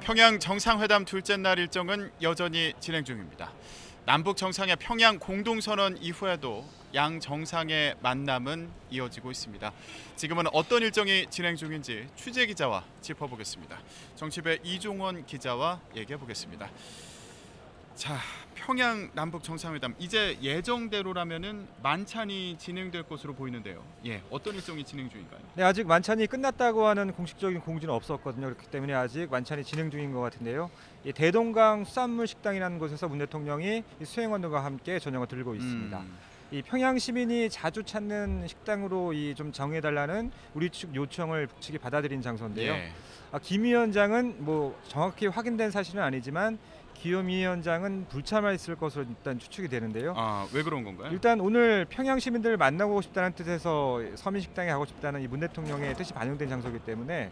평양 정상회담 둘째 날 일정은 여전히 진행 중입니다. 남북 정상의 평양 공동선언 이후에도 양 정상의 만남은 이어지고 있습니다. 지금은 어떤 일정이 진행 중인지 취재 기자와 짚어보겠습니다. 정치부의 이종원 기자와 얘기해 보겠습니다. 자, 평양 남북 정상회담 이제 예정대로라면은 만찬이 진행될 것으로 보이는데요. 어떤 일정이 진행 중인가요? 네, 아직 만찬이 끝났다고 하는 공식적인 공지는 없었거든요. 그렇기 때문에 아직 만찬이 진행 중인 것 같은데요. 이 대동강 수산물 식당이라는 곳에서 문 대통령이 수행원들과 함께 저녁을 들고 있습니다. 이 평양 시민이 자주 찾는 식당으로 좀 정해달라는 우리 측 요청을 북측이 받아들인 장소인데요. 김 위원장은 뭐 정확히 확인된 사실은 아니지만 기욤 위원장은 불참했을 것으로 일단 추측이 되는데요. 왜 그런 건가요? 일단 오늘 평양 시민들을 만나고 싶다는 뜻에서 서민식당에 가고 싶다는 이 문 대통령의 뜻이 반영된 장소이기 때문에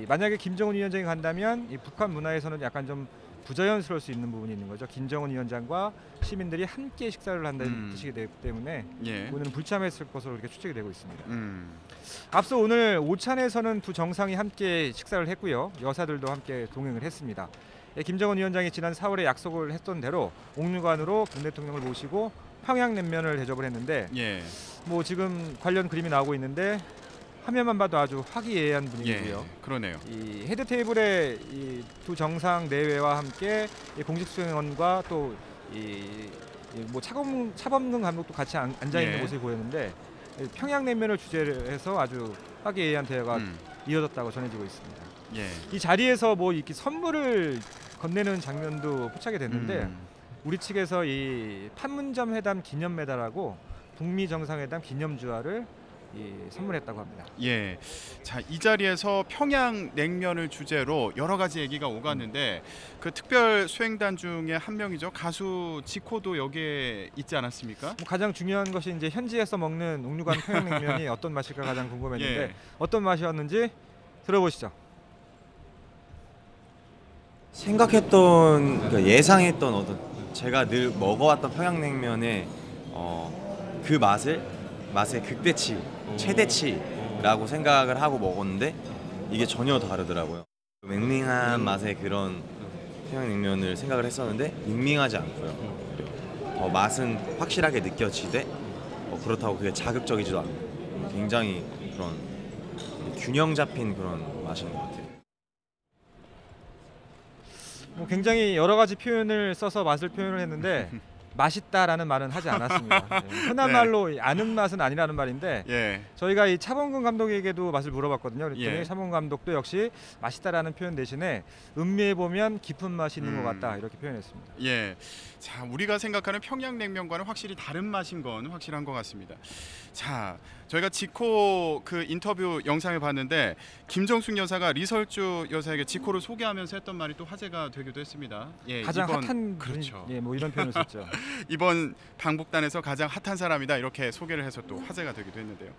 만약에 김정은 위원장이 간다면 이 북한 문화에서는 약간 좀 부자연스러울 수 있는 부분이 있는 거죠. 김정은 위원장과 시민들이 함께 식사를 한다는 뜻이기 때문에 오늘은 불참했을 것으로 이렇게 추측이 되고 있습니다. 앞서 오늘 오찬에서는 두 정상이 함께 식사를 했고요. 여사들도 함께 동행을 했습니다. 김정은 위원장이 지난 4월에 약속을 했던 대로 옥류관으로 문 대통령을 모시고 평양냉면을 대접을 했는데 뭐 지금 관련 그림이 나오고 있는데 화면만 봐도 아주 화기애애한 분위기고요. 그러네요. 이 헤드 테이블에 이 두 정상 내외와 함께 공식 수행원과 또 뭐 차범근 감독도 같이 앉아 있는 모습이 보였는데 평양냉면을 주제로 해서 아주 화기애애한 대화가 이어졌다고 전해지고 있습니다. 이 자리에서 뭐 이렇게 선물을 건네는 장면도 포착이 됐는데 우리 측에서 이 판문점 회담 기념 메달하고 북미 정상회담 기념 주화를 선물했다고 합니다. 자, 이 자리에서 평양 냉면을 주제로 여러 가지 얘기가 오갔는데 그 특별 수행단 중에 한 명이죠. 가수 지코도 여기에 있지 않았습니까? 뭐 가장 중요한 것이 이제 현지에서 먹는 옥류관 평양냉면이 어떤 맛일까 가장 궁금했는데 어떤 맛이었는지 들어보시죠. 생각했던 그러니까 예상했던 어떤 제가 늘 먹어왔던 평양냉면의 그 맛의 극대치, 최대치라고 생각을 하고 먹었는데 이게 전혀 다르더라고요. 맹맹한 맛의 그런 평양냉면을 생각을 했었는데 밍밍하지 않고요. 더 맛은 확실하게 느껴지되 그렇다고 그게 자극적이지도 않고 굉장히 그런 균형 잡힌 그런 맛인 것 같아요. 뭐 굉장히 여러 가지 표현을 써서 맛을 표현을 했는데 맛있다라는 말은 하지 않았습니다. 흔한 말로 아는 맛은 아니라는 말인데 저희가 이 차범근 감독에게도 맛을 물어봤거든요. 그랬더니 차범근 감독도 역시 맛있다라는 표현 대신에 음미해 보면 깊은 맛이 있는 것 같다 이렇게 표현했습니다. 자, 우리가 생각하는 평양냉면과는 확실히 다른 맛인 건 확실한 것 같습니다. 자, 저희가 지코 그 인터뷰 영상을 봤는데 김정숙 여사가 리설주 여사에게 지코를 소개하면서 했던 말이 또 화제가 되기도 했습니다. 가장 핫한 그렇죠. 뭐 이런 표현을 썼죠. 이번 방북단에서 가장 핫한 사람이다 이렇게 소개를 해서 또 화제가 되기도 했는데요.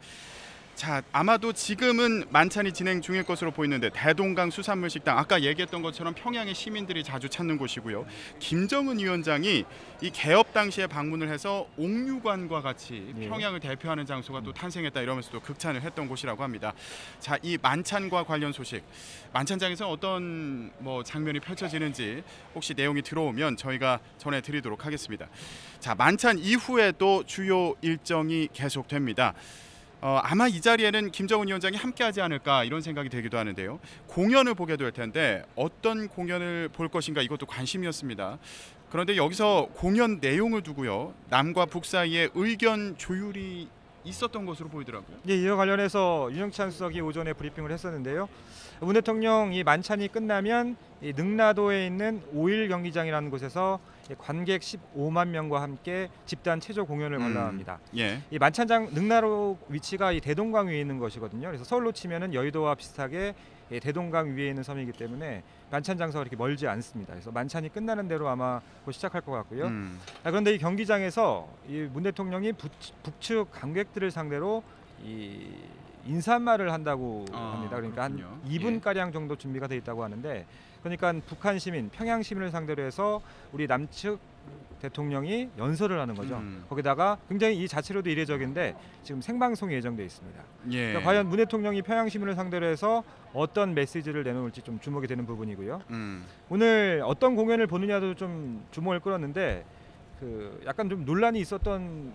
자, 아마도 지금은 만찬이 진행 중일 것으로 보이는데 대동강 수산물 식당 아까 얘기했던 것처럼 평양의 시민들이 자주 찾는 곳이고요. 김정은 위원장이 이 개업 당시에 방문을 해서 옥류관과 같이 평양을 대표하는 장소가 또 탄생했다 이러면서 또 극찬을 했던 곳이라고 합니다. 자, 이 만찬과 관련 소식, 만찬장에서 어떤 뭐 장면이 펼쳐지는지 혹시 내용이 들어오면 저희가 전해드리도록 하겠습니다. 자, 만찬 이후에도 주요 일정이 계속됩니다. 아마 이 자리에는 김정은 위원장이 함께하지 않을까 이런 생각이 들기도 하는데요. 공연을 보게 될 텐데 어떤 공연을 볼 것인가 이것도 관심이었습니다. 그런데 여기서 공연 내용을 두고요. 남과 북 사이에 의견 조율이 있었던 것으로 보이더라고요. 이와 관련해서 윤영찬 수석이 오전에 브리핑을 했었는데요. 문 대통령 이 만찬이 끝나면 이 능라도에 있는 5일 경기장이라는 곳에서 관객 15만 명과 함께 집단 체조 공연을 관람합니다. 이 만찬장 능라도 위치가 이 대동강 위에 있는 것이거든요. 그래서 서울로 치면은 여의도와 비슷하게 대동강 위에 있는 섬이기 때문에 만찬 장소가 이렇게 멀지 않습니다. 그래서 만찬이 끝나는 대로 아마 곧 시작할 것 같고요. 그런데 이 경기장에서 이 문 대통령이 북측 관객들을 상대로 이 인사말을 한다고 합니다. 그러니까 한 2분 가량 정도 준비가 돼 있다고 하는데, 그러니까 북한 시민, 평양 시민을 상대로 해서 우리 남측 대통령이 연설을 하는 거죠. 음. 거기다가 굉장히 이 자체로도 이례적인데 지금 생방송이 예정돼 있습니다. 예. 그러니까 과연 문 대통령이 평양 시민을 상대로 해서 어떤 메시지를 내놓을지 좀 주목이 되는 부분이고요. 오늘 어떤 공연을 보느냐도 좀 주목을 끌었는데 그 약간 좀 논란이 있었던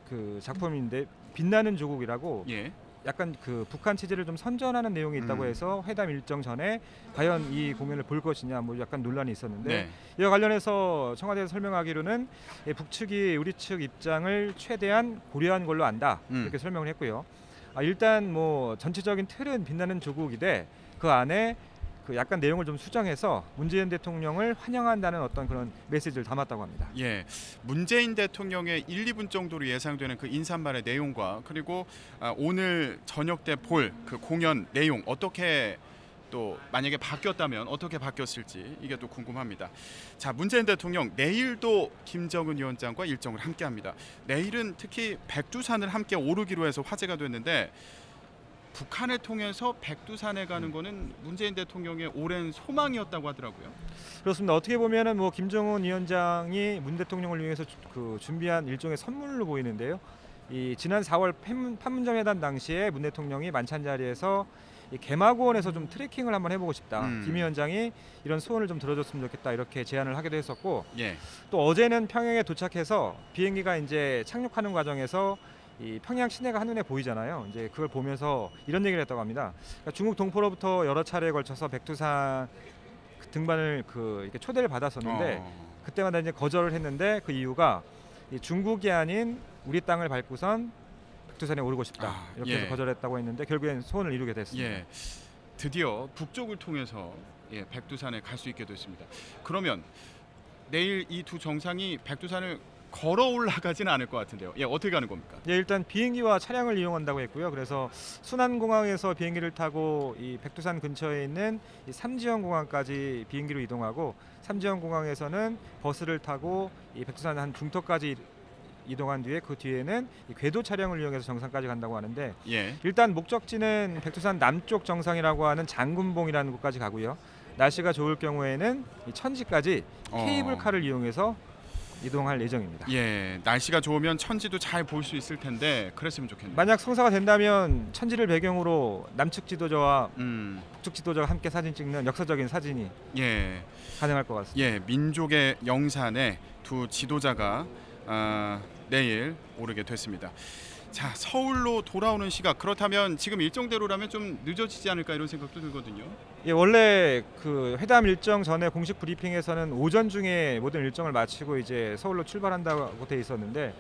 그 작품인데 빛나는 조국이라고 예. 약간 그 북한 체제를 좀 선전하는 내용이 있다고 해서 회담 일정 전에 과연 이 공연을 볼 것이냐 뭐 약간 논란이 있었는데 네. 이와 관련해서 청와대에서 설명하기로는 북측이 우리 측 입장을 최대한 고려한 걸로 안다 이렇게 설명을 했고요. 일단 뭐 전체적인 틀은 빛나는 조국인데 그 안에 그 약간 내용을 좀 수정해서 문재인 대통령을 환영한다는 어떤 그런 메시지를 담았다고 합니다. 예, 문재인 대통령의 1, 2분 정도로 예상되는 그 인사말의 내용과 그리고 오늘 저녁 때 볼 그 공연 내용 어떻게 또 만약에 바뀌었다면 어떻게 바뀌었을지 이게 또 궁금합니다. 자, 문재인 대통령 내일도 김정은 위원장과 일정을 함께합니다. 내일은 특히 백두산을 함께 오르기로 해서 화제가 됐는데 북한을 통해서 백두산에 가는 거는 문재인 대통령의 오랜 소망이었다고 하더라고요. 그렇습니다. 어떻게 보면은 뭐 김정은 위원장이 문 대통령을 위해서 그 준비한 일종의 선물로 보이는데요. 이 지난 4월 판문점 회담 당시에 문 대통령이 만찬 자리에서 이 개마고원에서 좀 트레킹을 한번 해보고 싶다. 김 위원장이 이런 소원을 좀 들어줬으면 좋겠다 이렇게 제안을 하기도 했었고 예. 또 어제는 평양에 도착해서 비행기가 이제 착륙하는 과정에서 이 평양 시내가 한눈에 보이잖아요. 이제 그걸 보면서 이런 얘기를 했다고 합니다. 그러니까 중국 동포로부터 여러 차례에 걸쳐서 백두산 등반을 이렇게 초대를 받았었는데 그때마다 이제 거절을 했는데 그 이유가 이 중국이 아닌 우리 땅을 밟고선 백두산에 오르고 싶다 이렇게 해서 거절했다고 했는데 결국엔 소원을 이루게 됐습니다. 예. 드디어 북쪽을 통해서 백두산에 갈 수 있게 됐습니다. 그러면 내일 이 두 정상이 백두산을 걸어 올라가지는 않을 것 같은데요. 예, 어떻게 가는 겁니까? 예, 일단 비행기와 차량을 이용한다고 했고요. 그래서 순안공항에서 비행기를 타고 이 백두산 근처에 있는 이 삼지연공항까지 비행기로 이동하고 삼지연공항에서는 버스를 타고 이 백두산 한 중턱까지 이동한 뒤에 그 뒤에는 이 궤도 차량을 이용해서 정상까지 간다고 하는데 예. 일단 목적지는 백두산 남쪽 정상이라고 하는 장군봉이라는 곳까지 가고요. 날씨가 좋을 경우에는 이 천지까지 케이블카를 이용해서 이동할 예정입니다. 예, 날씨가 좋으면 천지도 잘 볼 수 있을 텐데 그랬으면 좋겠네요. 만약 성사가 된다면 천지를 배경으로 남측 지도자와 북측 지도자가 함께 사진 찍는 역사적인 사진이 가능할 것 같습니다. 예, 민족의 영산에 두 지도자가 내일 오르게 됐습니다. 자, 서울로 돌아오는 시각 그렇다면 지금 일정대로라면 좀 늦어지지 않을까 이런 생각도 들거든요. 예, 원래 그 회담 일정 전에 공식 브리핑에서는 오전 중에 모든 일정을 마치고 이제 서울로 출발한다고 돼 있었는데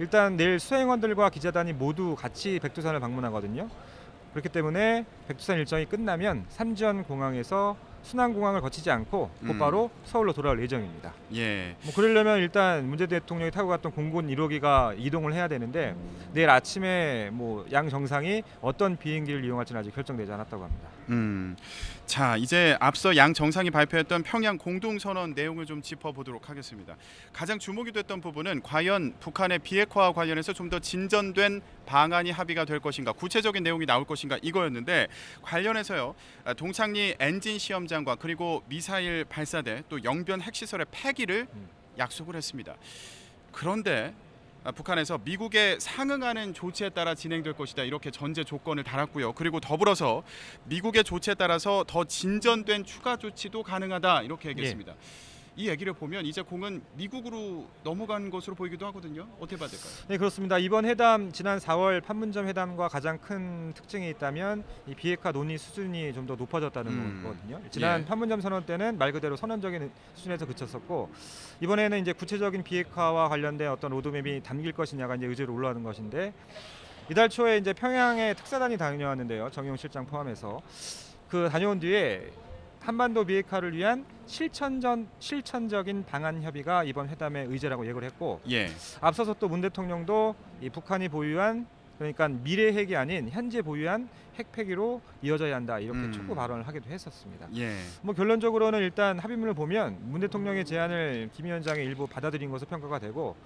일단 내일 수행원들과 기자단이 모두 같이 백두산을 방문하거든요. 그렇기 때문에 백두산 일정이 끝나면 삼지연 공항에서 순안공항을 거치지 않고 곧바로 서울로 돌아올 예정입니다. 예. 뭐 그러려면 일단 문재인 대통령이 타고 갔던 공군 1호기가 이동을 해야 되는데 내일 아침에 뭐 양 정상이 어떤 비행기를 이용할지는 아직 결정되지 않았다고 합니다. 자, 이제 앞서 양 정상이 발표했던 평양 공동선언 내용을 좀 짚어보도록 하겠습니다. 가장 주목이 됐던 부분은 과연 북한의 비핵화와 관련해서 좀 더 진전된 방안이 합의가 될 것인가, 구체적인 내용이 나올 것인가 이거였는데 관련해서요. 동창리 엔진 시험장과 그리고 미사일 발사대 또 영변 핵시설의 폐기를 약속을 했습니다. 그런데 북한에서 미국에 상응하는 조치에 따라 진행될 것이다 이렇게 전제 조건을 달았고요. 그리고 더불어서 미국의 조치에 따라서 더 진전된 추가 조치도 가능하다 이렇게 얘기했습니다. 이 얘기를 보면 이제 공은 미국으로 넘어간 것으로 보이기도 하거든요. 어떻게 봐야 될까요? 네, 그렇습니다. 이번 회담 지난 4월 판문점 회담과 가장 큰 특징이 있다면 이 비핵화 논의 수준이 좀 더 높아졌다는 거거든요. 지난 판문점 선언 때는 말 그대로 선언적인 수준에서 그쳤었고 이번에는 이제 구체적인 비핵화와 관련된 어떤 로드맵이 담길 것이냐가 이제 의제로 올라오는 것인데 이달 초에 이제 평양에 특사단이 다녀왔는데요. 정용 실장 포함해서 그 다녀온 뒤에 한반도 비핵화를 위한 실천적인 방안 협의가 이번 회담의 의제라고 예고를 했고 앞서서 또 문 대통령도 이 북한이 보유한 그러니까 미래 핵이 아닌 현재 보유한 핵 폐기로 이어져야 한다 이렇게 촉구 발언을 하기도 했었습니다. 뭐 결론적으로는 일단 합의문을 보면 문 대통령의 제안을 김 위원장이 일부 받아들인 것으로 평가가 되고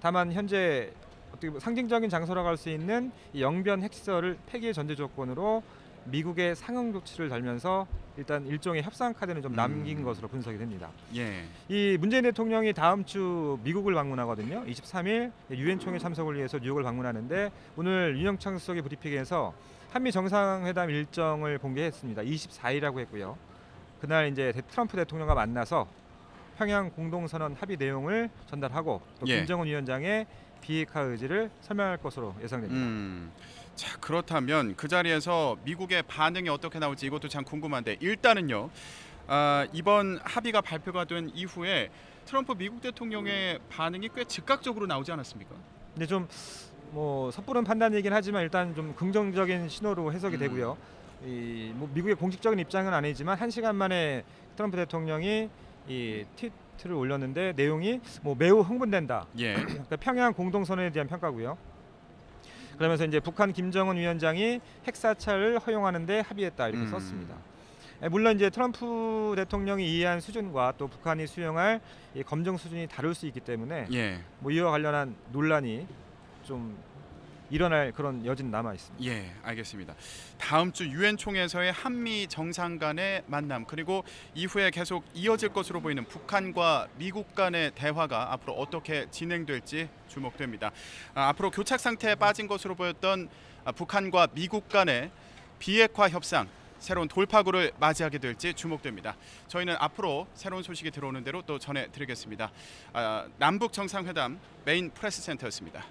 다만 현재 어떻게 상징적인 장소라고 할 수 있는 이 영변 핵시설을 폐기의 전제 조건으로 미국의 상응 조치를 달면서 일단 일종의 협상 카드는 좀 남긴 것으로 분석이 됩니다. 예. 이 문재인 대통령이 다음 주 미국을 방문하거든요. 23일 유엔 총회 참석을 위해서 뉴욕을 방문하는데 오늘 윤영창 수석의 브리핑에서 한미 정상회담 일정을 공개했습니다. 24일이라고 했고요. 그날 이제 트럼프 대통령과 만나서 평양 공동선언 합의 내용을 전달하고 또 예. 김정은 위원장의 비핵화 의지를 설명할 것으로 예상됩니다. 자, 그렇다면 그 자리에서 미국의 반응이 어떻게 나올지 이것도 참 궁금한데 일단은요. 이번 합의가 발표가 된 이후에 트럼프 미국 대통령의 반응이 꽤 즉각적으로 나오지 않았습니까? 근데 좀 뭐 섣부른 판단이긴 하지만 일단 좀 긍정적인 신호로 해석이 되고요. 뭐 미국의 공식적인 입장은 아니지만 1시간 만에 트럼프 대통령이 이 트위트를 올렸는데 내용이 뭐 매우 흥분된다. 예. 그러니까 평양 공동선언에 대한 평가고요. 그러면서 이제 북한 김정은 위원장이 핵사찰을 허용하는데 합의했다 이렇게 썼습니다. 물론 이제 트럼프 대통령이 이해한 수준과 또 북한이 수용할 이 검증 수준이 다를 수 있기 때문에 예. 뭐 이와 관련한 논란이 좀 일어날 그런 여지는 남아 있습니다. 예, 알겠습니다. 다음 주 유엔 총회에서의 한미 정상 간의 만남 그리고 이후에 계속 이어질 것으로 보이는 북한과 미국 간의 대화가 앞으로 어떻게 진행될지 주목됩니다. 앞으로 교착 상태에 빠진 것으로 보였던 북한과 미국 간의 비핵화 협상 새로운 돌파구를 맞이하게 될지 주목됩니다. 저희는 앞으로 새로운 소식이 들어오는 대로 또 전해드리겠습니다. 남북 정상회담 메인 프레스 센터였습니다.